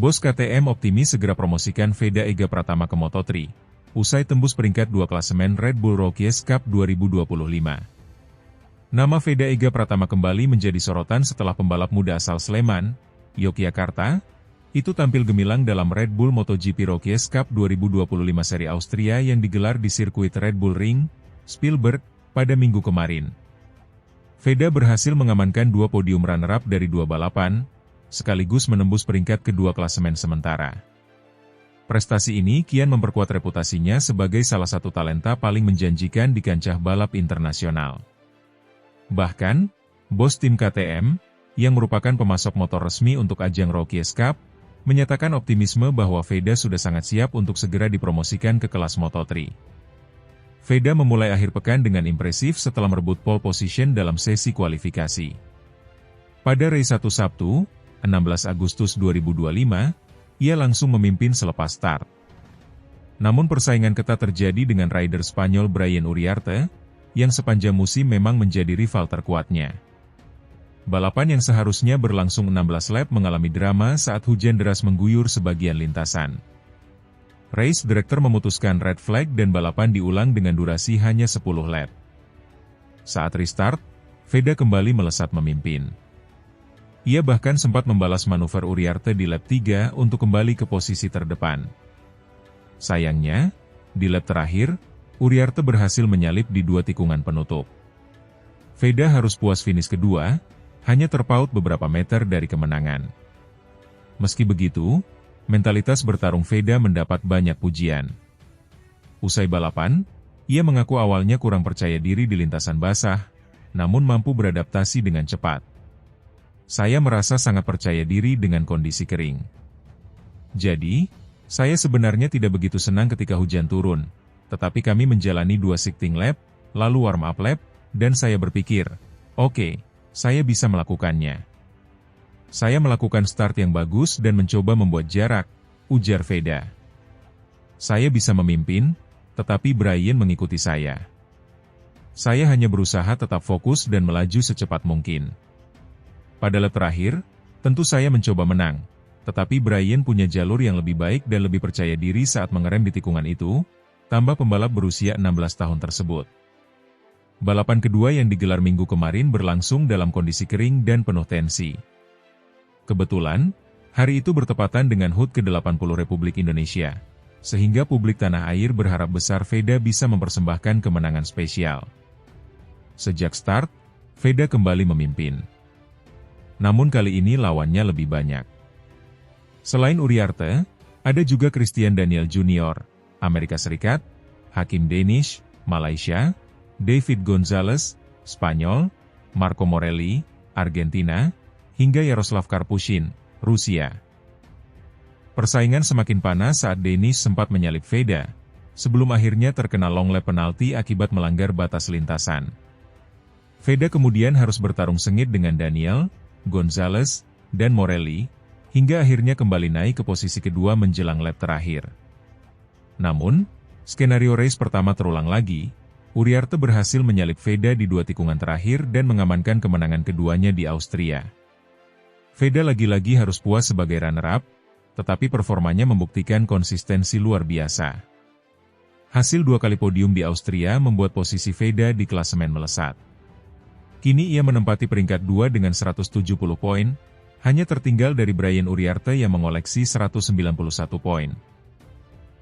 Bos KTM optimis segera promosikan Veda Ega Pratama ke Moto3, usai tembus peringkat 2 klasemen Red Bull Rookies Cup 2025. Nama Veda Ega Pratama kembali menjadi sorotan setelah pembalap muda asal Sleman, Yogyakarta, itu tampil gemilang dalam Red Bull MotoGP Rookies Cup 2025 seri Austria yang digelar di sirkuit Red Bull Ring, Spielberg, pada minggu kemarin. Veda berhasil mengamankan 2 podium runner-up dari 2 balapan, sekaligus menembus peringkat kedua klasemen sementara. Prestasi ini kian memperkuat reputasinya sebagai salah satu talenta paling menjanjikan di kancah balap internasional. Bahkan, bos tim KTM, yang merupakan pemasok motor resmi untuk ajang Rookies Cup, menyatakan optimisme bahwa Veda sudah sangat siap untuk segera dipromosikan ke kelas Moto3. Veda memulai akhir pekan dengan impresif setelah merebut pole position dalam sesi kualifikasi. Pada race 1 Sabtu, 16 Agustus 2025, ia langsung memimpin selepas start. Namun persaingan ketat terjadi dengan rider Spanyol Brian Uriarte, yang sepanjang musim memang menjadi rival terkuatnya. Balapan yang seharusnya berlangsung 16 lap mengalami drama saat hujan deras mengguyur sebagian lintasan. Race Director memutuskan red flag dan balapan diulang dengan durasi hanya 10 lap. Saat restart, Veda kembali melesat memimpin. Ia bahkan sempat membalas manuver Uriarte di lap 3 untuk kembali ke posisi terdepan. Sayangnya, di lap terakhir, Uriarte berhasil menyalip di 2 tikungan penutup. Veda harus puas finish kedua, hanya terpaut beberapa meter dari kemenangan. Meski begitu, mentalitas bertarung Veda mendapat banyak pujian. Usai balapan, ia mengaku awalnya kurang percaya diri di lintasan basah, namun mampu beradaptasi dengan cepat. Saya merasa sangat percaya diri dengan kondisi kering. Jadi, saya sebenarnya tidak begitu senang ketika hujan turun, tetapi kami menjalani 2 shifting lap, lalu warm up lap, dan saya berpikir, oke, saya bisa melakukannya. Saya melakukan start yang bagus dan mencoba membuat jarak, ujar Veda. Saya bisa memimpin, tetapi Brian mengikuti saya. Saya hanya berusaha tetap fokus dan melaju secepat mungkin. Pada lap terakhir, tentu saya mencoba menang, tetapi Brian punya jalur yang lebih baik dan lebih percaya diri saat mengerem di tikungan itu, tambah pembalap berusia 16 tahun tersebut. Balapan kedua yang digelar minggu kemarin berlangsung dalam kondisi kering dan penuh tensi. Kebetulan, hari itu bertepatan dengan HUT ke-80 Republik Indonesia, sehingga publik tanah air berharap besar Veda bisa mempersembahkan kemenangan spesial. Sejak start, Veda kembali memimpin. Namun kali ini lawannya lebih banyak. Selain Uriarte, ada juga Christian Daniel Jr., Amerika Serikat, Hakim Danish, Malaysia, David Gonzalez, Spanyol, Marco Morelli, Argentina, hingga Yaroslav Karpushin, Rusia. Persaingan semakin panas saat Danish sempat menyalip Veda, sebelum akhirnya terkena long lap penalti akibat melanggar batas lintasan. Veda kemudian harus bertarung sengit dengan Daniel, Gonzalez, dan Morelli, hingga akhirnya kembali naik ke posisi kedua menjelang lap terakhir. Namun, skenario race pertama terulang lagi, Uriarte berhasil menyalip Veda di 2 tikungan terakhir dan mengamankan kemenangan keduanya di Austria. Veda lagi-lagi harus puas sebagai runner-up, tetapi performanya membuktikan konsistensi luar biasa. Hasil 2 kali podium di Austria membuat posisi Veda di klasemen melesat. Kini ia menempati peringkat 2 dengan 170 poin, hanya tertinggal dari Brian Uriarte yang mengoleksi 191 poin.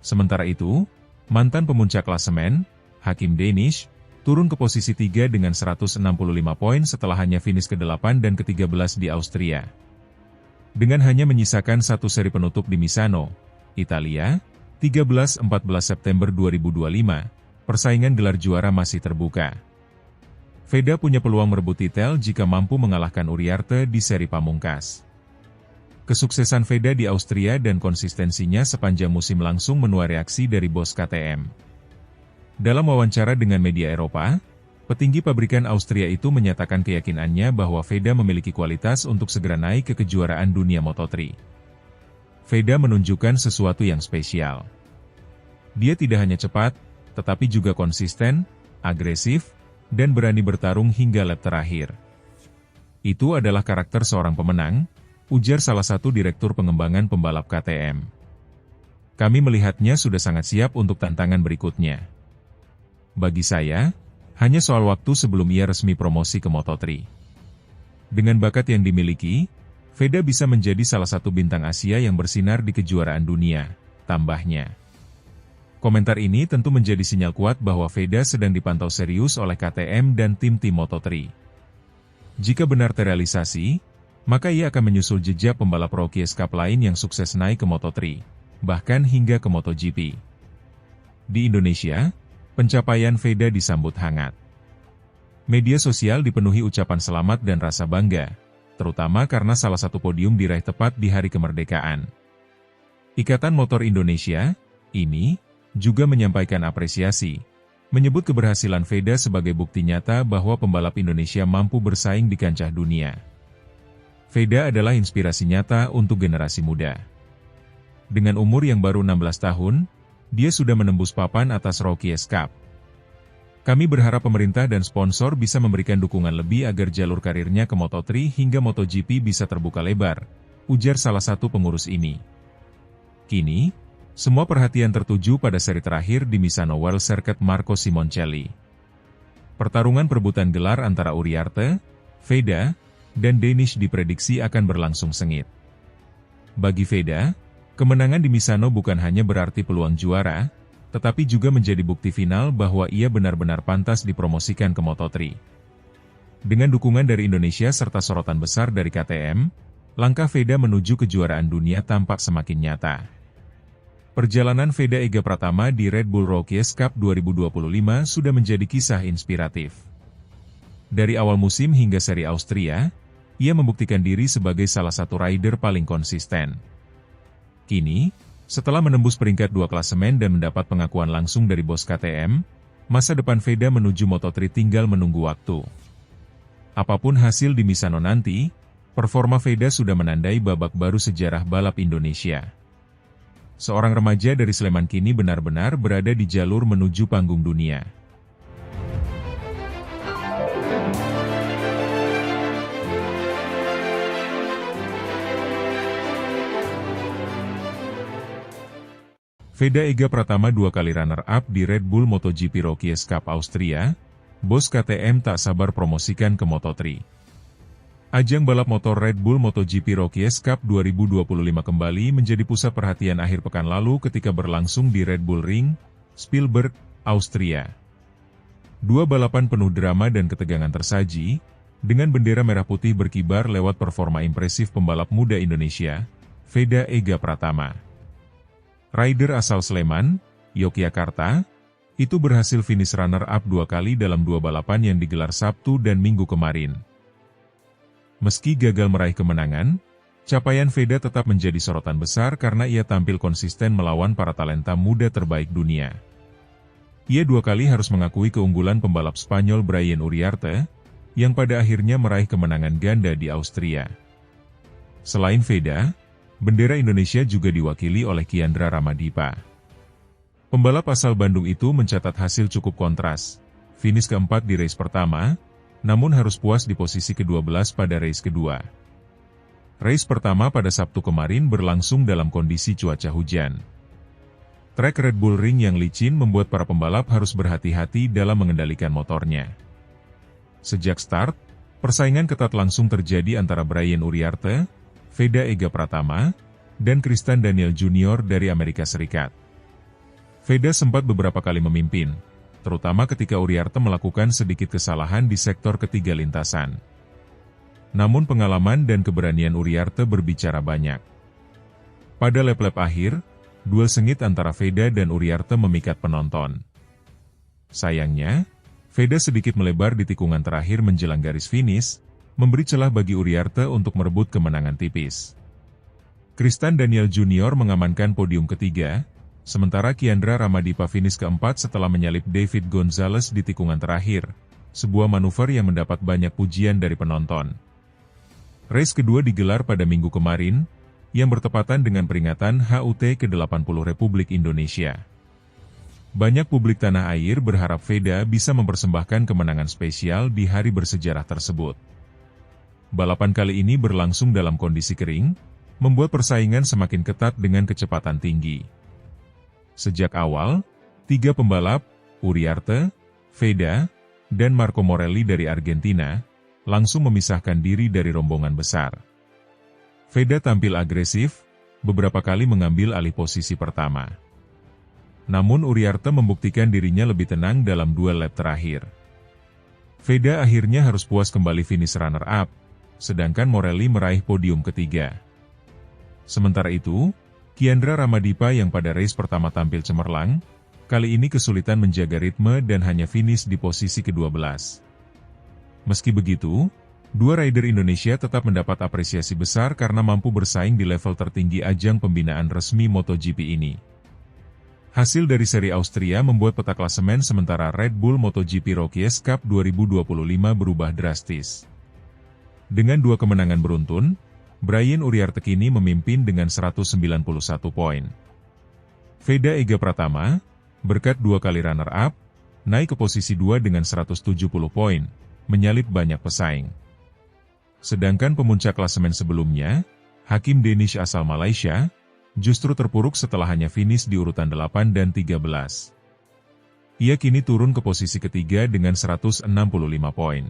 Sementara itu, mantan pemuncak klasemen, Hakim Danish, turun ke posisi 3 dengan 165 poin setelah hanya finish ke-8 dan ke-13 di Austria. Dengan hanya menyisakan 1 seri penutup di Misano, Italia, 13-14 September 2025, persaingan gelar juara masih terbuka. Veda punya peluang merebut titel jika mampu mengalahkan Uriarte di seri pamungkas. Kesuksesan Veda di Austria dan konsistensinya sepanjang musim langsung menuai reaksi dari bos KTM. Dalam wawancara dengan media Eropa, petinggi pabrikan Austria itu menyatakan keyakinannya bahwa Veda memiliki kualitas untuk segera naik ke kejuaraan dunia Moto3. Veda menunjukkan sesuatu yang spesial. Dia tidak hanya cepat, tetapi juga konsisten, agresif, dan berani bertarung hingga lap terakhir. Itu adalah karakter seorang pemenang, ujar salah satu direktur pengembangan pembalap KTM. Kami melihatnya sudah sangat siap untuk tantangan berikutnya. Bagi saya, hanya soal waktu sebelum ia resmi promosi ke Moto3. Dengan bakat yang dimiliki, Veda bisa menjadi salah satu bintang Asia yang bersinar di kejuaraan dunia, tambahnya. Komentar ini tentu menjadi sinyal kuat bahwa Veda sedang dipantau serius oleh KTM dan tim-tim Moto3. Jika benar terrealisasi, maka ia akan menyusul jejak pembalap Rookies Cup lain yang sukses naik ke Moto3, bahkan hingga ke MotoGP. Di Indonesia, pencapaian Veda disambut hangat. Media sosial dipenuhi ucapan selamat dan rasa bangga, terutama karena salah satu podium diraih tepat di hari kemerdekaan. Ikatan Motor Indonesia, IMI, juga menyampaikan apresiasi, menyebut keberhasilan Veda sebagai bukti nyata bahwa pembalap Indonesia mampu bersaing di kancah dunia. Veda adalah inspirasi nyata untuk generasi muda. Dengan umur yang baru 16 tahun, dia sudah menembus papan atas Rookies Cup. Kami berharap pemerintah dan sponsor bisa memberikan dukungan lebih agar jalur karirnya ke Moto3 hingga MotoGP bisa terbuka lebar, ujar salah satu pengurus ini. Kini, semua perhatian tertuju pada seri terakhir di Misano World Circuit Marco Simoncelli. Pertarungan perebutan gelar antara Uriarte, Veda, dan Danish diprediksi akan berlangsung sengit. Bagi Veda, kemenangan di Misano bukan hanya berarti peluang juara, tetapi juga menjadi bukti final bahwa ia benar-benar pantas dipromosikan ke Moto3. Dengan dukungan dari Indonesia serta sorotan besar dari KTM, langkah Veda menuju kejuaraan dunia tampak semakin nyata. Perjalanan Veda Ega Pratama di Red Bull Rookies Cup 2025 sudah menjadi kisah inspiratif. Dari awal musim hingga seri Austria, ia membuktikan diri sebagai salah satu rider paling konsisten. Kini, setelah menembus peringkat 2 klasemen dan mendapat pengakuan langsung dari bos KTM, masa depan Veda menuju Moto3 tinggal menunggu waktu. Apapun hasil di Misano nanti, performa Veda sudah menandai babak baru sejarah balap Indonesia. Seorang remaja dari Sleman kini benar-benar berada di jalur menuju panggung dunia. Veda Ega Pratama 2 kali runner-up di Red Bull MotoGP Rookies Cup Austria, bos KTM tak sabar promosikan ke Moto3. Ajang balap motor Red Bull MotoGP Rookies Cup 2025 kembali menjadi pusat perhatian akhir pekan lalu ketika berlangsung di Red Bull Ring, Spielberg, Austria. Dua balapan penuh drama dan ketegangan tersaji, dengan bendera merah putih berkibar lewat performa impresif pembalap muda Indonesia, Veda Ega Pratama. Rider asal Sleman, Yogyakarta, itu berhasil finish runner-up 2 kali dalam 2 balapan yang digelar Sabtu dan Minggu kemarin. Meski gagal meraih kemenangan, capaian Veda tetap menjadi sorotan besar karena ia tampil konsisten melawan para talenta muda terbaik dunia. Ia 2 kali harus mengakui keunggulan pembalap Spanyol Brian Uriarte, yang pada akhirnya meraih kemenangan ganda di Austria. Selain Veda, bendera Indonesia juga diwakili oleh Kiandra Ramadipa. Pembalap asal Bandung itu mencatat hasil cukup kontras, finish keempat di race pertama, namun harus puas di posisi ke-12 pada race kedua. Race pertama pada Sabtu kemarin berlangsung dalam kondisi cuaca hujan. Trek Red Bull Ring yang licin membuat para pembalap harus berhati-hati dalam mengendalikan motornya. Sejak start, persaingan ketat langsung terjadi antara Brian Uriarte, Veda Ega Pratama, dan Christian Daniel Jr. dari Amerika Serikat. Veda sempat beberapa kali memimpin, terutama ketika Uriarte melakukan sedikit kesalahan di sektor ketiga lintasan. Namun pengalaman dan keberanian Uriarte berbicara banyak. Pada lap-lap akhir, duel sengit antara Veda dan Uriarte memikat penonton. Sayangnya, Veda sedikit melebar di tikungan terakhir menjelang garis finish, memberi celah bagi Uriarte untuk merebut kemenangan tipis. Christian Daniel Jr. mengamankan podium ketiga, sementara Kiandra Ramadipa finish keempat setelah menyalip David Gonzalez di tikungan terakhir, sebuah manuver yang mendapat banyak pujian dari penonton. Race kedua digelar pada Minggu kemarin, yang bertepatan dengan peringatan HUT ke-80 Republik Indonesia. Banyak publik tanah air berharap Veda bisa mempersembahkan kemenangan spesial di hari bersejarah tersebut. Balapan kali ini berlangsung dalam kondisi kering, membuat persaingan semakin ketat dengan kecepatan tinggi. Sejak awal, 3 pembalap, Uriarte, Veda, dan Marco Morelli dari Argentina, langsung memisahkan diri dari rombongan besar. Veda tampil agresif, beberapa kali mengambil alih posisi pertama. Namun Uriarte membuktikan dirinya lebih tenang dalam 2 lap terakhir. Veda akhirnya harus puas kembali finish runner-up, sedangkan Morelli meraih podium ketiga. Sementara itu, Kiandra Ramadipa yang pada race pertama tampil cemerlang, kali ini kesulitan menjaga ritme dan hanya finish di posisi ke-12. Meski begitu, 2 rider Indonesia tetap mendapat apresiasi besar karena mampu bersaing di level tertinggi ajang pembinaan resmi MotoGP ini. Hasil dari seri Austria membuat peta klasemen sementara Red Bull MotoGP Rookies Cup 2025 berubah drastis. Dengan 2 kemenangan beruntun, Brian Uriarte kini memimpin dengan 191 poin. Veda Ega Pratama, berkat 2 kali runner-up, naik ke posisi 2 dengan 170 poin, menyalip banyak pesaing. Sedangkan pemuncak klasemen sebelumnya, Hakim Danish asal Malaysia, justru terpuruk setelah hanya finish di urutan 8 dan 13. Ia kini turun ke posisi ketiga dengan 165 poin.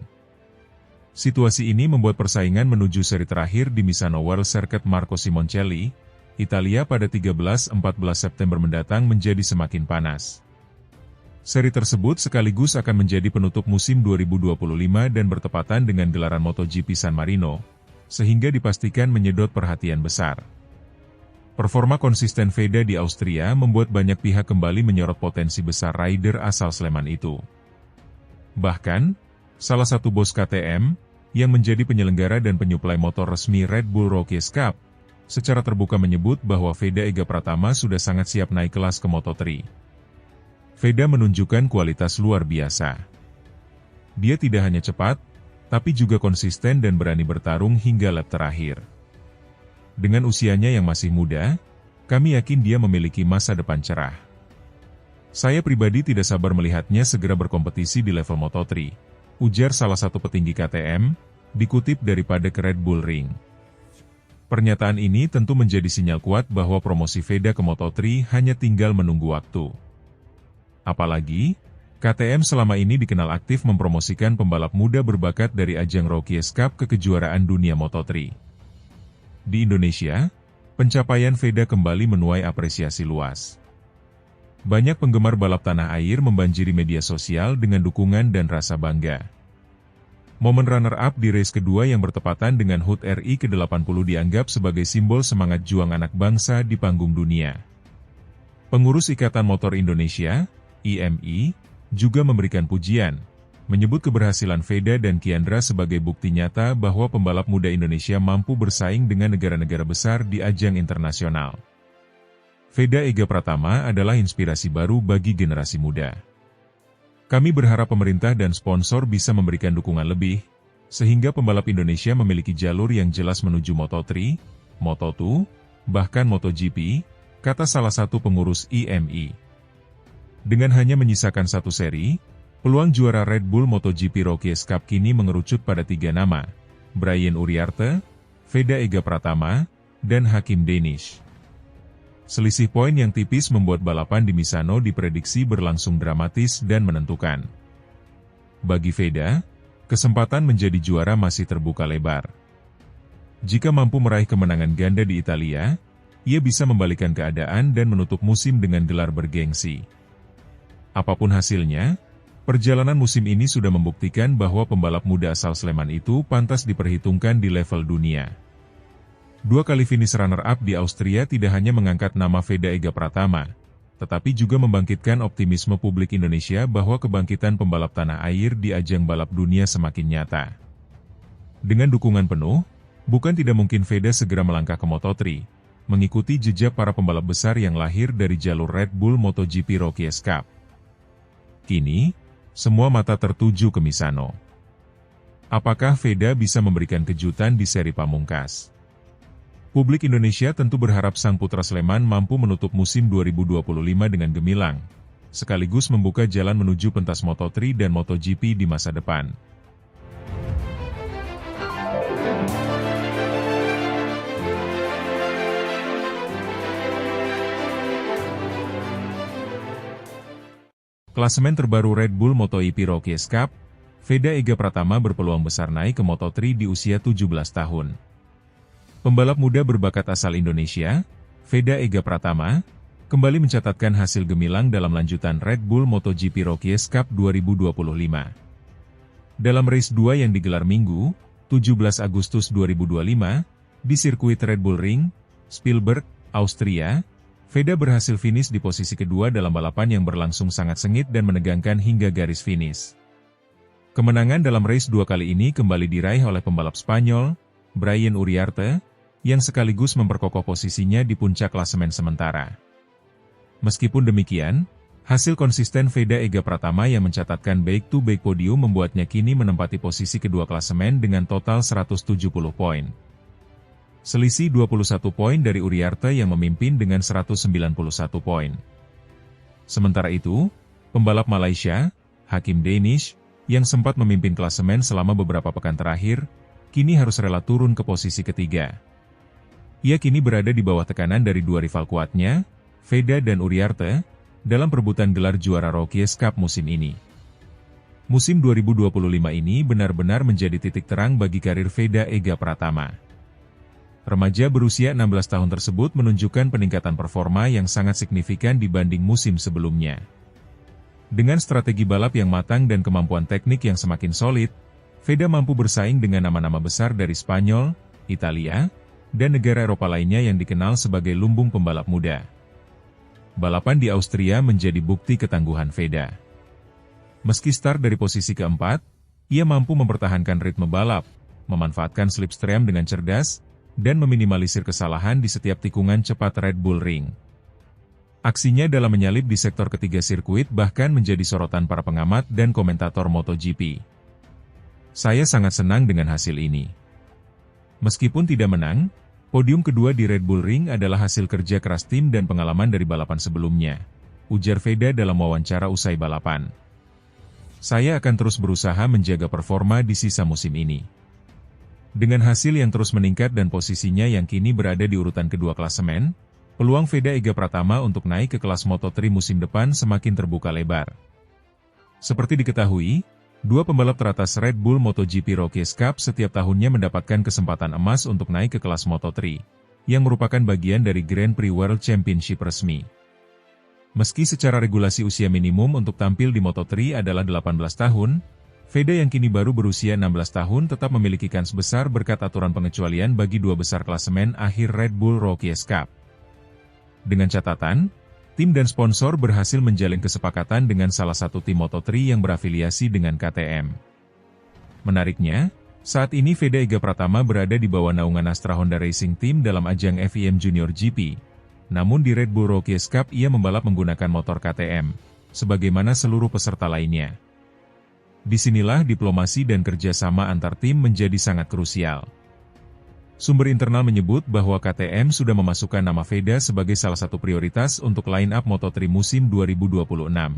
Situasi ini membuat persaingan menuju seri terakhir di Misano World Circuit Marco Simoncelli, Italia pada 13-14 September mendatang menjadi semakin panas. Seri tersebut sekaligus akan menjadi penutup musim 2025 dan bertepatan dengan gelaran MotoGP San Marino, sehingga dipastikan menyedot perhatian besar. Performa konsisten Veda di Austria membuat banyak pihak kembali menyorot potensi besar rider asal Sleman itu. Bahkan, salah satu bos KTM, yang menjadi penyelenggara dan penyuplai motor resmi Red Bull Rookies Cup, secara terbuka menyebut bahwa Veda Ega Pratama sudah sangat siap naik kelas ke Moto3. Veda menunjukkan kualitas luar biasa. Dia tidak hanya cepat, tapi juga konsisten dan berani bertarung hingga lap terakhir. Dengan usianya yang masih muda, kami yakin dia memiliki masa depan cerah. Saya pribadi tidak sabar melihatnya segera berkompetisi di level Moto3, ujar salah satu petinggi KTM, dikutip daripada Red Bull Ring. Pernyataan ini tentu menjadi sinyal kuat bahwa promosi Veda ke Moto3 hanya tinggal menunggu waktu. Apalagi, KTM selama ini dikenal aktif mempromosikan pembalap muda berbakat dari ajang Rookies Cup ke kejuaraan dunia Moto3. Di Indonesia, pencapaian Veda kembali menuai apresiasi luas. Banyak penggemar balap tanah air membanjiri media sosial dengan dukungan dan rasa bangga. Momen runner-up di race kedua yang bertepatan dengan HUT RI ke-80 dianggap sebagai simbol semangat juang anak bangsa di panggung dunia. Pengurus Ikatan Motor Indonesia, IMI, juga memberikan pujian, menyebut keberhasilan Veda dan Kiandra sebagai bukti nyata bahwa pembalap muda Indonesia mampu bersaing dengan negara-negara besar di ajang internasional. Veda Ega Pratama adalah inspirasi baru bagi generasi muda. Kami berharap pemerintah dan sponsor bisa memberikan dukungan lebih, sehingga pembalap Indonesia memiliki jalur yang jelas menuju Moto3, Moto2, bahkan MotoGP, kata salah satu pengurus IMI. Dengan hanya menyisakan 1 seri, peluang juara Red Bull MotoGP Rookies Cup kini mengerucut pada 3 nama, Brian Uriarte, Veda Ega Pratama, dan Hakim Danish. Selisih poin yang tipis membuat balapan di Misano diprediksi berlangsung dramatis dan menentukan. Bagi Veda, kesempatan menjadi juara masih terbuka lebar. Jika mampu meraih kemenangan ganda di Italia, ia bisa membalikkan keadaan dan menutup musim dengan gelar bergengsi. Apapun hasilnya, perjalanan musim ini sudah membuktikan bahwa pembalap muda asal Sleman itu pantas diperhitungkan di level dunia. 2 kali finish runner-up di Austria tidak hanya mengangkat nama Veda Ega Pratama, tetapi juga membangkitkan optimisme publik Indonesia bahwa kebangkitan pembalap tanah air di ajang balap dunia semakin nyata. Dengan dukungan penuh, bukan tidak mungkin Veda segera melangkah ke Moto3, mengikuti jejak para pembalap besar yang lahir dari jalur Red Bull MotoGP Rookies Cup. Kini, semua mata tertuju ke Misano. Apakah Veda bisa memberikan kejutan di seri pamungkas? Publik Indonesia tentu berharap sang putra Sleman mampu menutup musim 2025 dengan gemilang, sekaligus membuka jalan menuju pentas Moto3 dan MotoGP di masa depan. Klasemen terbaru Red Bull MotoGP Rookies Cup, Veda Ega Pratama berpeluang besar naik ke Moto3 di usia 17 tahun. Pembalap muda berbakat asal Indonesia, Veda Ega Pratama, kembali mencatatkan hasil gemilang dalam lanjutan Red Bull MotoGP Rookies Cup 2025. Dalam race 2 yang digelar Minggu, 17 Agustus 2025, di sirkuit Red Bull Ring, Spielberg, Austria, Veda berhasil finish di posisi kedua dalam balapan yang berlangsung sangat sengit dan menegangkan hingga garis finish. Kemenangan dalam race 2 kali ini kembali diraih oleh pembalap Spanyol, Brian Uriarte, yang sekaligus memperkokoh posisinya di puncak klasemen sementara. Meskipun demikian, hasil konsisten Veda Ega Pratama yang mencatatkan back-to-back podium membuatnya kini menempati posisi kedua klasemen dengan total 170 poin. Selisih 21 poin dari Uriarte yang memimpin dengan 191 poin. Sementara itu, pembalap Malaysia, Hakim Danish, yang sempat memimpin klasemen selama beberapa pekan terakhir, kini harus rela turun ke posisi ketiga. Ia kini berada di bawah tekanan dari dua rival kuatnya, Veda dan Uriarte, dalam perebutan gelar juara Rookies Cup musim ini. Musim 2025 ini benar-benar menjadi titik terang bagi karir Veda Ega Pratama. Remaja berusia 16 tahun tersebut menunjukkan peningkatan performa yang sangat signifikan dibanding musim sebelumnya. Dengan strategi balap yang matang dan kemampuan teknik yang semakin solid, Veda mampu bersaing dengan nama-nama besar dari Spanyol, Italia, dan negara Eropa lainnya yang dikenal sebagai lumbung pembalap muda. Balapan di Austria menjadi bukti ketangguhan Veda. Meski start dari posisi keempat, ia mampu mempertahankan ritme balap, memanfaatkan slipstream dengan cerdas, dan meminimalisir kesalahan di setiap tikungan cepat Red Bull Ring. Aksinya dalam menyalip di sektor ketiga sirkuit bahkan menjadi sorotan para pengamat dan komentator MotoGP. Saya sangat senang dengan hasil ini. Meskipun tidak menang, podium kedua di Red Bull Ring adalah hasil kerja keras tim dan pengalaman dari balapan sebelumnya, ujar Veda dalam wawancara usai balapan. Saya akan terus berusaha menjaga performa di sisa musim ini. Dengan hasil yang terus meningkat dan posisinya yang kini berada di urutan kedua klasemen, peluang Veda Ega Pratama untuk naik ke kelas Moto3 musim depan semakin terbuka lebar. Seperti diketahui, dua pembalap teratas Red Bull MotoGP Rookies Cup setiap tahunnya mendapatkan kesempatan emas untuk naik ke kelas Moto3, yang merupakan bagian dari Grand Prix World Championship resmi. Meski secara regulasi usia minimum untuk tampil di Moto3 adalah 18 tahun, Veda yang kini baru berusia 16 tahun tetap memiliki kans besar berkat aturan pengecualian bagi dua besar klasemen akhir Red Bull Rookies Cup. Dengan catatan, tim dan sponsor berhasil menjalin kesepakatan dengan salah satu tim Moto3 yang berafiliasi dengan KTM. Menariknya, saat ini Veda Ega Pratama berada di bawah naungan Astra Honda Racing Team dalam ajang FIM Junior GP. Namun di Red Bull Rookies Cup ia membalap menggunakan motor KTM, sebagaimana seluruh peserta lainnya. Disinilah diplomasi dan kerjasama antar tim menjadi sangat krusial. Sumber internal menyebut bahwa KTM sudah memasukkan nama Veda sebagai salah satu prioritas untuk line-up Moto3 musim 2026.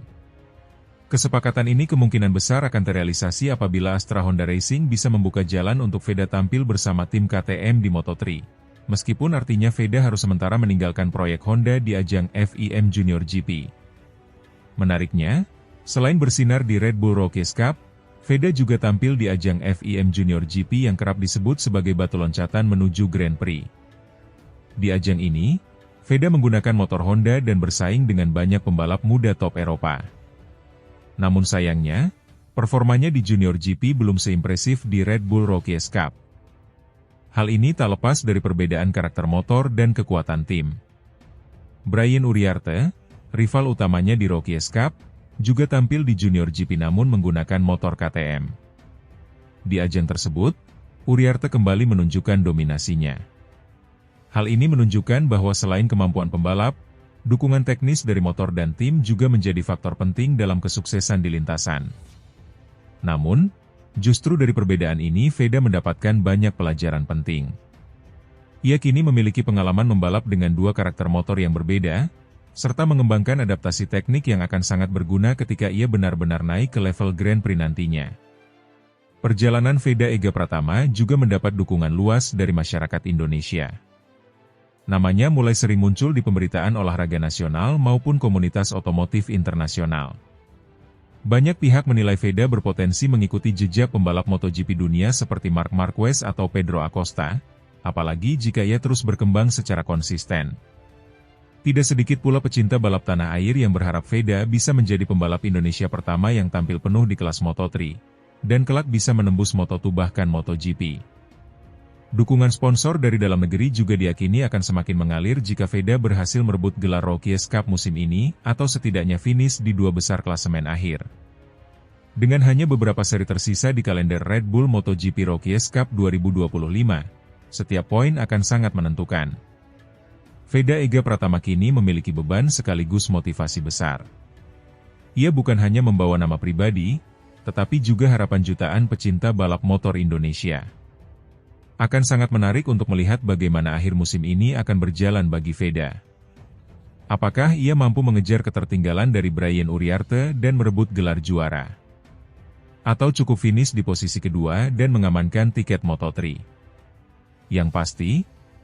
Kesepakatan ini kemungkinan besar akan terrealisasi apabila Astra Honda Racing bisa membuka jalan untuk Veda tampil bersama tim KTM di Moto3. Meskipun artinya Veda harus sementara meninggalkan proyek Honda di ajang FIM Junior GP. Menariknya, selain bersinar di Red Bull Rookies Cup, Veda juga tampil di ajang FIM Junior GP yang kerap disebut sebagai batu loncatan menuju Grand Prix. Di ajang ini, Veda menggunakan motor Honda dan bersaing dengan banyak pembalap muda top Eropa. Namun sayangnya, performanya di Junior GP belum seimpresif di Red Bull Rookies Cup. Hal ini tak lepas dari perbedaan karakter motor dan kekuatan tim. Brian Uriarte, rival utamanya di Rookies Cup, juga tampil di Junior GP namun menggunakan motor KTM. Di ajang tersebut, Uriarte kembali menunjukkan dominasinya. Hal ini menunjukkan bahwa selain kemampuan pembalap, dukungan teknis dari motor dan tim juga menjadi faktor penting dalam kesuksesan di lintasan. Namun, justru dari perbedaan ini Veda mendapatkan banyak pelajaran penting. Ia kini memiliki pengalaman membalap dengan dua karakter motor yang berbeda, serta mengembangkan adaptasi teknik yang akan sangat berguna ketika ia benar-benar naik ke level Grand Prix nantinya. Perjalanan Veda Ega Pratama juga mendapat dukungan luas dari masyarakat Indonesia. Namanya mulai sering muncul di pemberitaan olahraga nasional maupun komunitas otomotif internasional. Banyak pihak menilai Veda berpotensi mengikuti jejak pembalap MotoGP dunia seperti Marc Marquez atau Pedro Acosta, apalagi jika ia terus berkembang secara konsisten. Tidak sedikit pula pecinta balap tanah air yang berharap Veda bisa menjadi pembalap Indonesia pertama yang tampil penuh di kelas Moto3, dan kelak bisa menembus Moto2 bahkan MotoGP. Dukungan sponsor dari dalam negeri juga diyakini akan semakin mengalir jika Veda berhasil merebut gelar Rookies Cup musim ini, atau setidaknya finish di dua besar klasemen akhir. Dengan hanya beberapa seri tersisa di kalender Red Bull MotoGP Rookies Cup 2025, setiap poin akan sangat menentukan. Veda Ega Pratama kini memiliki beban sekaligus motivasi besar. Ia bukan hanya membawa nama pribadi, tetapi juga harapan jutaan pecinta balap motor Indonesia. Akan sangat menarik untuk melihat bagaimana akhir musim ini akan berjalan bagi Veda. Apakah ia mampu mengejar ketertinggalan dari Brian Uriarte dan merebut gelar juara? Atau cukup finish di posisi kedua dan mengamankan tiket Moto3? Yang pasti,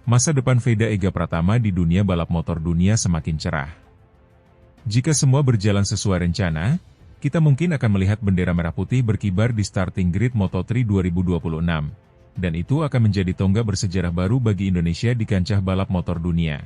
masa depan Veda Ega Pratama di dunia balap motor dunia semakin cerah. Jika semua berjalan sesuai rencana, kita mungkin akan melihat bendera merah putih berkibar di starting grid Moto3 2026, dan itu akan menjadi tonggak bersejarah baru bagi Indonesia di kancah balap motor dunia.